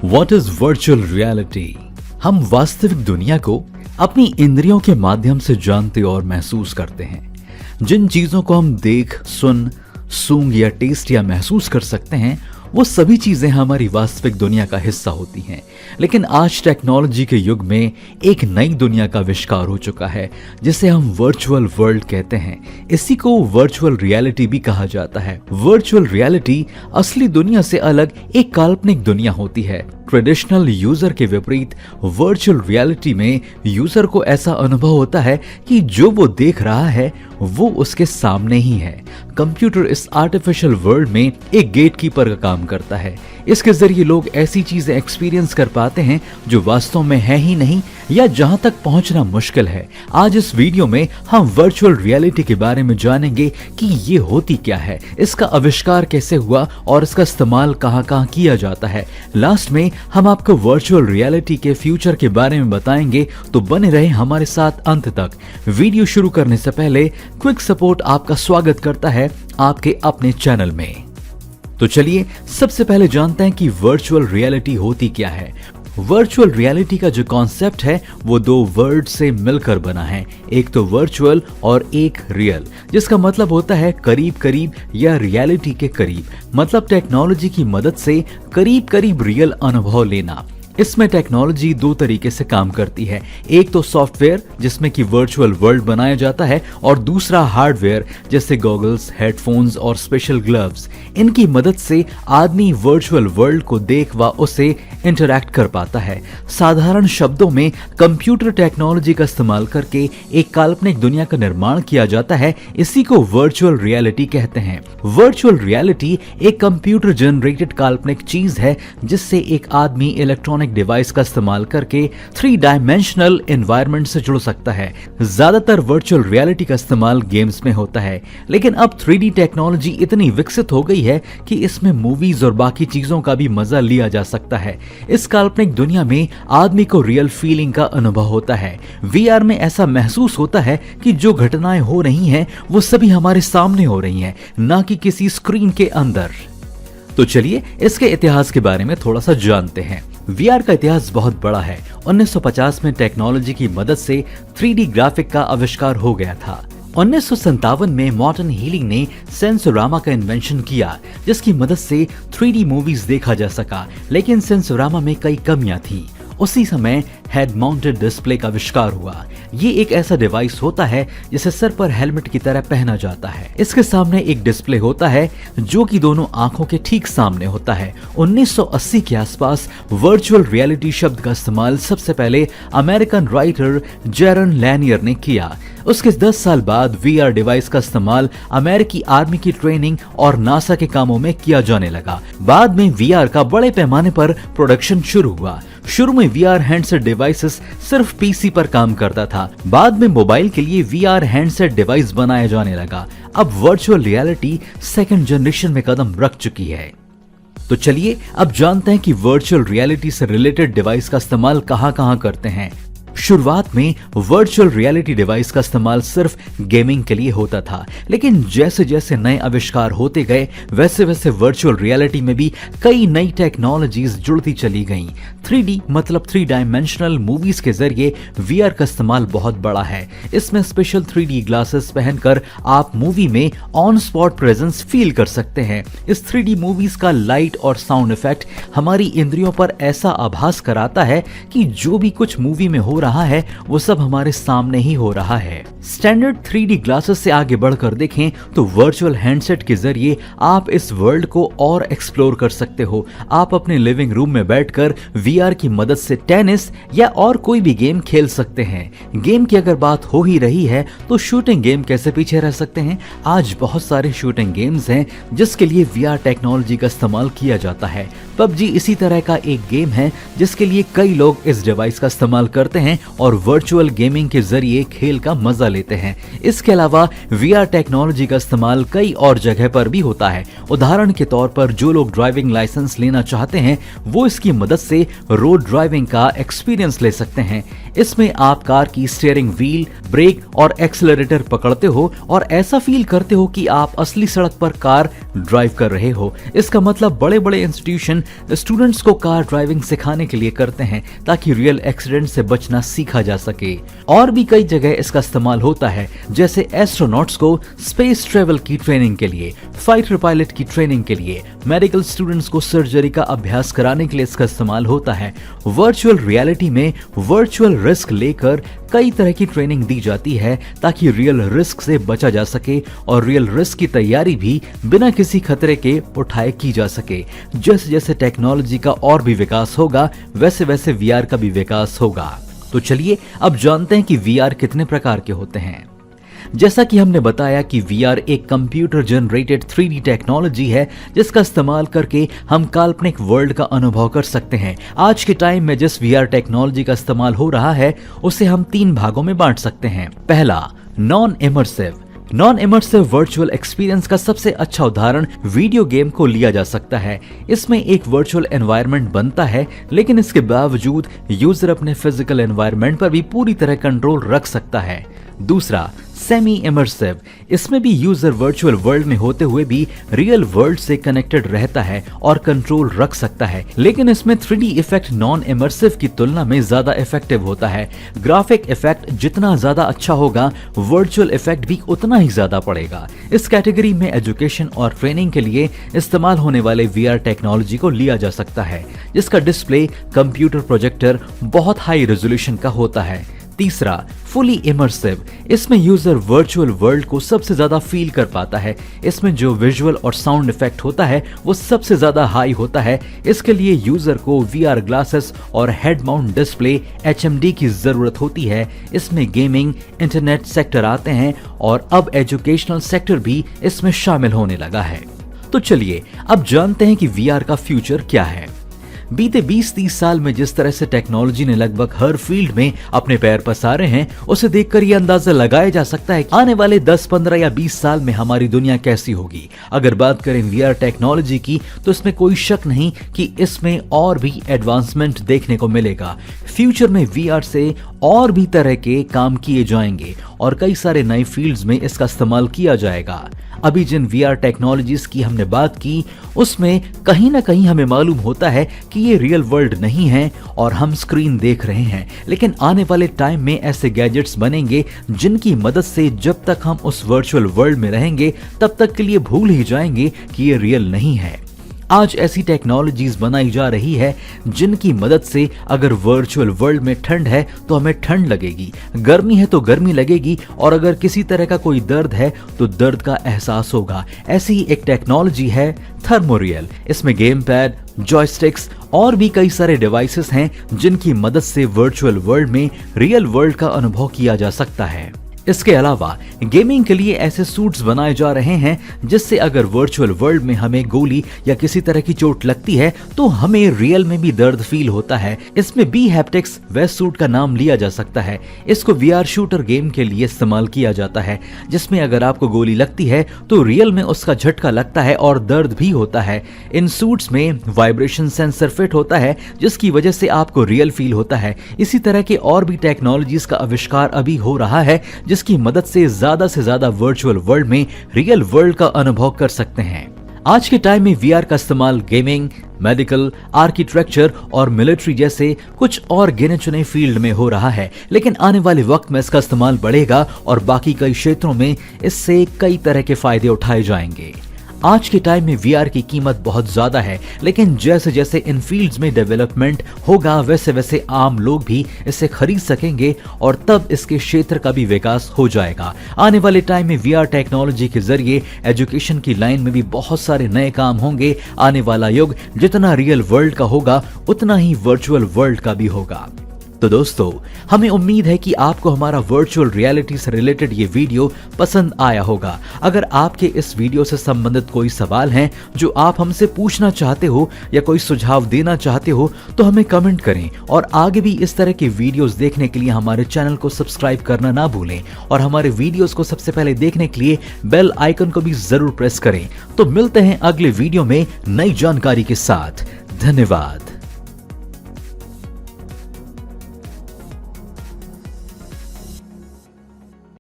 What is virtual reality? हम वास्तविक दुनिया को अपनी इंद्रियों के माध्यम से जानते और महसूस करते हैं। जिन चीजों को हम देख, सुन, सूंघ या टेस्ट या महसूस कर सकते हैं, वो सभी चीजें हमारी वास्तविक दुनिया का हिस्सा होती हैं। लेकिन आज टेक्नोलॉजी के युग में एक नई दुनिया का आविष्कार हो चुका है, जिसे हम वर्चुअल वर्ल्ड कहते हैं। इसी को वर्चुअल रियलिटी भी कहा जाता है। वर्चुअल रियलिटी असली दुनिया से अलग एक काल्पनिक दुनिया होती है। ट्रेडिशनल यूजर के विपरीत वर्चुअल रियलिटी में यूजर को ऐसा अनुभव होता है कि जो वो देख रहा है वो उसके सामने ही है। कंप्यूटर इस आर्टिफिशियल वर्ल्ड में एक गेटकीपर का काम करता है। इसके जरिए लोग ऐसी चीजें एक्सपीरियंस कर पाते हैं जो वास्तव में है ही नहीं या जहां तक पहुंचना मुश्किल है। आज इस वीडियो में हम वर्चुअल रियलिटी के बारे में जानेंगे कि ये होती क्या है, इसका आविष्कार कैसे हुआ और इसका इस्तेमाल कहां-कहां किया जाता है। लास्ट में हम आपको वर्चुअल रियलिटी के फ्यूचर के बारे में बताएंगे, तो बने रहे हमारे साथ अंत तक। वीडियो शुरू करने से पहले क्विक सपोर्ट आपका स्वागत करता है आपके अपने चैनल में। तो चलिए सबसे पहले जानते हैं कि वर्चुअल रियलिटी होती क्या है। वर्चुअल रियलिटी का जो कॉन्सेप्ट है वो दो वर्ड से मिलकर बना है, एक तो वर्चुअल और एक रियल, जिसका मतलब होता है करीब करीब या रियलिटी के करीब। मतलब टेक्नोलॉजी की मदद से करीब करीब रियल अनुभव लेना। इसमें टेक्नोलॉजी दो तरीके से काम करती है, एक तो सॉफ्टवेयर जिसमें कि वर्चुअल वर्ल्ड बनाया जाता है और दूसरा हार्डवेयर जैसे गॉगल्स, हेडफोन्स और स्पेशल ग्लव्स। इनकी मदद से आदमी वर्चुअल वर्ल्ड को देख व उसे इंटरैक्ट कर पाता है। साधारण शब्दों में कंप्यूटर टेक्नोलॉजी का इस्तेमाल करके एक काल्पनिक दुनिया का निर्माण किया जाता है। इसी को वर्चुअल रियलिटी कहते हैं। वर्चुअल रियलिटी एक कंप्यूटर जनरेटेड काल्पनिक चीज है जिससे एक आदमी इलेक्ट्रॉनिक डिवाइस का इस्तेमाल करके 3 डायमेंशनल एनवायरनमेंट से जुड़ सकता है। ज्यादातर वर्चुअल रियलिटी का इस्तेमाल गेम्स में होता है, लेकिन अब 3D टेक्नोलॉजी इतनी विकसित हो गई है कि इसमें मूवीज और बाकी चीजों का भी मजा लिया जा सकता है। इस काल्पनिक दुनिया में आदमी को रियल फीलिंग का अनुभव होता है। VR में ऐसा महसूस होता है कि जो घटनाएं हो रही हैं वो सभी हमारे सामने हो रही हैं, ना कि किसी स्क्रीन के अंदर। तो चलिए इसके इतिहास के बारे में थोड़ा सा जानते हैं। VR का इतिहास बहुत बड़ा है। 1950 में टेक्नोलॉजी की मदद से 3D ग्राफिक का आविष्कार हो गया था। 1957 में मॉर्टन हीलिंग ने सेंसोरामा का इन्वेंशन किया, जिसकी मदद से 3D मूवीज देखा जा सका, लेकिन सेंसोरामा में कई कमियां थी। उसी समय हेड माउंटेड डिस्प्ले का आविष्कार हुआ। ये एक ऐसा डिवाइस होता है जिसे सर पर हेलमेट की तरह पहना जाता है। इसके सामने एक डिस्प्ले होता है जो कि दोनों आंखों के ठीक सामने होता है। 1980 के आसपास वर्चुअल रियलिटी शब्द का इस्तेमाल सबसे पहले अमेरिकन राइटर जेरन लैनियर ने किया। उसके 10 साल बाद VR डिवाइस का इस्तेमाल अमेरिकी आर्मी की ट्रेनिंग और नासा के कामों में किया जाने लगा। बाद में VR का बड़े पैमाने पर प्रोडक्शन शुरू हुआ। शुरू में VR हैंडसेट डिवाइसेस सिर्फ PC पर काम करता था। बाद में मोबाइल के लिए VR हैंडसेट डिवाइस बनाया जाने लगा। अब वर्चुअल रियलिटी सेकंड जनरेशन में कदम रख चुकी है। तो चलिए अब जानते हैं कि वर्चुअल रियलिटी से रिलेटेड डिवाइस का इस्तेमाल कहां-कहां करते हैं। शुरुआत में वर्चुअल रियलिटी डिवाइस का इस्तेमाल सिर्फ गेमिंग के लिए होता था, लेकिन जैसे जैसे नए आविष्कार होते गए वैसे वैसे वर्चुअल रियलिटी में भी कई नई टेक्नोलॉजीज जुड़ती चली गईं। 3D मतलब 3 डायमेंशनल मूवीज के जरिए VR का इस्तेमाल बहुत बड़ा है। इसमें स्पेशल 3D ग्लासेस पहनकर आप मूवी में ऑन स्पॉट प्रेजेंस फील कर सकते हैं। इस 3D मूवीज का लाइट और साउंड इफेक्ट हमारी इंद्रियों पर ऐसा आभास कराता है कि जो भी कुछ मूवी में हो रहा है वो सब हमारे सामने ही हो रहा है। स्टैंडर्ड 3D ग्लासेस से आगे बढ़कर देखें तो वर्चुअल हैंडसेट के जरिए आप इस वर्ल्ड को और एक्सप्लोर कर सकते हो। आप अपने लिविंग रूम में बैठकर VR की मदद से टेनिस या और कोई भी गेम खेल सकते हैं। गेम की अगर बात हो ही रही है तो शूटिंग गेम कैसे पीछे रह सकते हैं। आज बहुत सारे शूटिंग गेम्स हैं जिसके लिए VR टेक्नोलॉजी का इस्तेमाल किया जाता है। PUBG इसी तरह का एक गेम है जिसके लिए कई लोग इस डिवाइस का इस्तेमाल करते हैं और वर्चुअल गेमिंग के जरिए खेल का मजा लेते हैं। इसके अलावा VR टेक्नोलॉजी का इस्तेमाल कई और जगह पर भी होता है। उदाहरण के तौर पर जो लोग ड्राइविंग लाइसेंस लेना चाहते हैं वो इसकी मदद से रोड ड्राइविंग का एक्सपीरियंस ले सकते हैं। इसमें आप कार की स्टीयरिंग व्हील, ब्रेक और एक्सेलरेटर पकड़ते हो और ऐसा फील करते हो कि आप असली सड़क पर कार ड्राइव कर रहे हो। इसका मतलब बड़े बड़े इंस्टीट्यूशन स्टूडेंट्स को कार ड्राइविंग सिखाने के लिए करते हैं ताकि रियल एक्सीडेंट से बचना सीखा जा सके। और भी कई जगह इसका इस्तेमाल होता है, जैसे एस्ट्रोनॉट्स को स्पेस ट्रेवल की ट्रेनिंग के लिए, फाइटर पायलट की ट्रेनिंग के लिए, मेडिकल स्टूडेंट्स को सर्जरी का अभ्यास कराने के लिए इसका इस्तेमाल होता है। वर्चुअल रियलिटी में वर्चुअल रिस्क लेकर कई तरह की ट्रेनिंग दी जाती है ताकि रियल रिस्क से बचा जा सके और रियल रिस्क की तैयारी भी बिना किसी खतरे के उठाए की जा सके। जैसे जैसे टेक्नोलॉजी का और भी विकास होगा वैसे वैसे वीआर का भी विकास होगा। तो चलिए अब जानते हैं कि वीआर कितने प्रकार के होते हैं। जैसा कि हमने बताया कि वीआर एक कंप्यूटर जनरेटेड 3D टेक्नोलॉजी है जिसका इस्तेमाल करके हम काल्पनिक वर्ल्ड का अनुभव कर सकते हैं। आज के टाइम में जिस वीआर टेक्नोलॉजी का इस्तेमाल हो रहा है उसे हम 3 भागों में बांट सकते हैं। पहला, नॉन इमर्सिव वर्चुअल एक्सपीरियंस का सबसे अच्छा उदाहरण वीडियो गेम को लिया जा सकता है। इसमें एक वर्चुअल एनवायरनमेंट बनता है लेकिन इसके बावजूद यूजर अपने फिजिकल एनवायरनमेंट पर भी पूरी तरह कंट्रोल रख सकता है। दूसरा, सेमी इमर्सिव, इसमें भी यूजर वर्चुअल वर्ल्ड में होते हुए भी रियल वर्ल्ड से कनेक्टेड रहता है और कंट्रोल रख सकता है, लेकिन इसमें 3D इफेक्ट नॉन इमर्सिव की तुलना में ज्यादा इफेक्टिव होता है। ग्राफिक इफेक्ट जितना ज्यादा अच्छा होगा वर्चुअल इफेक्ट भी उतना ही ज्यादा पड़ेगा। इस कैटेगरी में एजुकेशन और ट्रेनिंग के लिए इस्तेमाल होने वाले वीआर टेक्नोलॉजी को लिया जा सकता है जिसका डिस्प्ले कंप्यूटर प्रोजेक्टर बहुत हाई रेजोल्यूशन का होता है। तीसरा, फुली इमर्सिव, इसमें यूजर वर्चुअल वर्ल्ड को सबसे ज्यादा फील कर पाता है। इसमें जो विजुअल और साउंड इफेक्ट होता है वो सबसे ज्यादा हाई होता है। इसके लिए यूजर को वीआर ग्लासेस और हेड माउंट डिस्प्ले HMD की जरूरत होती है। इसमें गेमिंग, इंटरनेट सेक्टर आते हैं और अब एजुकेशनल सेक्टर भी इसमें शामिल होने लगा है। तो चलिए अब जानते हैं कि वीआर का फ्यूचर क्या है। बीते 20-30 साल में जिस तरह से टेक्नोलॉजी ने लगभग हर फील्ड में अपने पैर पसारे हैं उसे देखकर यह अंदाजा लगाया जा सकता है कि आने वाले 10, 15 या 20 साल में हमारी दुनिया कैसी होगी। अगर बात करें वीआर टेक्नोलॉजी की तो इसमें कोई शक नहीं कि इसमें और भी एडवांसमेंट देखने को मिलेगा। फ्यूचर में वीआर से और भी तरह के काम किए जाएंगे और कई सारे नए फील्ड्स में इसका इस्तेमाल किया जाएगा। अभी जिन वीआर टेक्नोलॉजीज की हमने बात की उसमें कहीं ना कहीं हमें मालूम होता है कि ये रियल वर्ल्ड नहीं है और हम स्क्रीन देख रहे हैं, लेकिन आने वाले टाइम में ऐसे गैजेट्स बनेंगे जिनकी मदद से जब तक हम उस वर्चुअल वर्ल्ड में रहेंगे तब तक के लिए भूल ही जाएंगे कि ये रियल नहीं है। आज ऐसी टेक्नोलॉजीज बनाई जा रही है जिनकी मदद से अगर वर्चुअल वर्ल्ड में ठंड है तो हमें ठंड लगेगी, गर्मी है तो गर्मी लगेगी और अगर किसी तरह का कोई दर्द है तो दर्द का एहसास होगा। ऐसी ही एक टेक्नोलॉजी है थर्मोरियल। इसमें गेम पैड, जॉयस्टिक्स और भी कई सारे डिवाइसेस हैं जिनकी मदद से वर्चुअल वर्ल्ड में रियल वर्ल्ड का अनुभव किया जा सकता है। इसके अलावा गेमिंग के लिए ऐसे सूट्स बनाए जा रहे हैं जिससे अगर वर्चुअल वर्ल्ड में हमें गोली या किसी तरह की चोट लगती है तो हमें रियल में भी दर्द फील होता है। इसमें बी हैप्टिक्स वेस्ट सूट का नाम लिया जा सकता है। इसको वीआर शूटर गेम के लिए इस्तेमाल किया जाता है जिसमें अगर आपको गोली लगती है तो रियल में उसका झटका लगता है और दर्द भी होता है। इन सूट्स में वाइब्रेशन सेंसर फिट होता है जिसकी वजह से आपको रियल फील होता है। इसी तरह के और भी टेक्नोलॉजीज का आविष्कार अभी हो रहा है जिसकी मदद से ज्यादा वर्चुअल वर्ल्ड में रियल वर्ल्ड का अनुभव कर सकते हैं। आज के टाइम में वीआर का इस्तेमाल गेमिंग, मेडिकल, आर्किटेक्चर और मिलिट्री जैसे कुछ और गिने चुने फील्ड में हो रहा है, लेकिन आने वाले वक्त में इसका इस्तेमाल बढ़ेगा और बाकी कई क्षेत्रों में इससे कई तरह के फायदे उठाए जाएंगे। आज के टाइम में वीआर की कीमत बहुत ज्यादा है, लेकिन जैसे जैसे इन फील्ड्स में डेवलपमेंट होगा वैसे वैसे आम लोग भी इसे खरीद सकेंगे और तब इसके क्षेत्र का भी विकास हो जाएगा। आने वाले टाइम में वीआर टेक्नोलॉजी के जरिए एजुकेशन की लाइन में भी बहुत सारे नए काम होंगे। आने वाला युग जितना रियल वर्ल्ड का होगा उतना ही वर्चुअल वर्ल्ड का भी होगा। तो दोस्तों, हमें उम्मीद है कि आपको हमारा वर्चुअल रियलिटी से रिलेटेड ये वीडियो पसंद आया होगा। अगर आपके इस वीडियो से संबंधित कोई सवाल हैं जो आप हमसे पूछना चाहते हो या कोई सुझाव देना चाहते हो तो हमें कमेंट करें और आगे भी इस तरह के वीडियोस देखने के लिए हमारे चैनल को सब्सक्राइब करना ना भूलें और हमारे वीडियोस को सबसे पहले देखने के लिए बेल आइकन को भी जरूर प्रेस करें। तो मिलते हैं अगले वीडियो में नई जानकारी के साथ। धन्यवाद।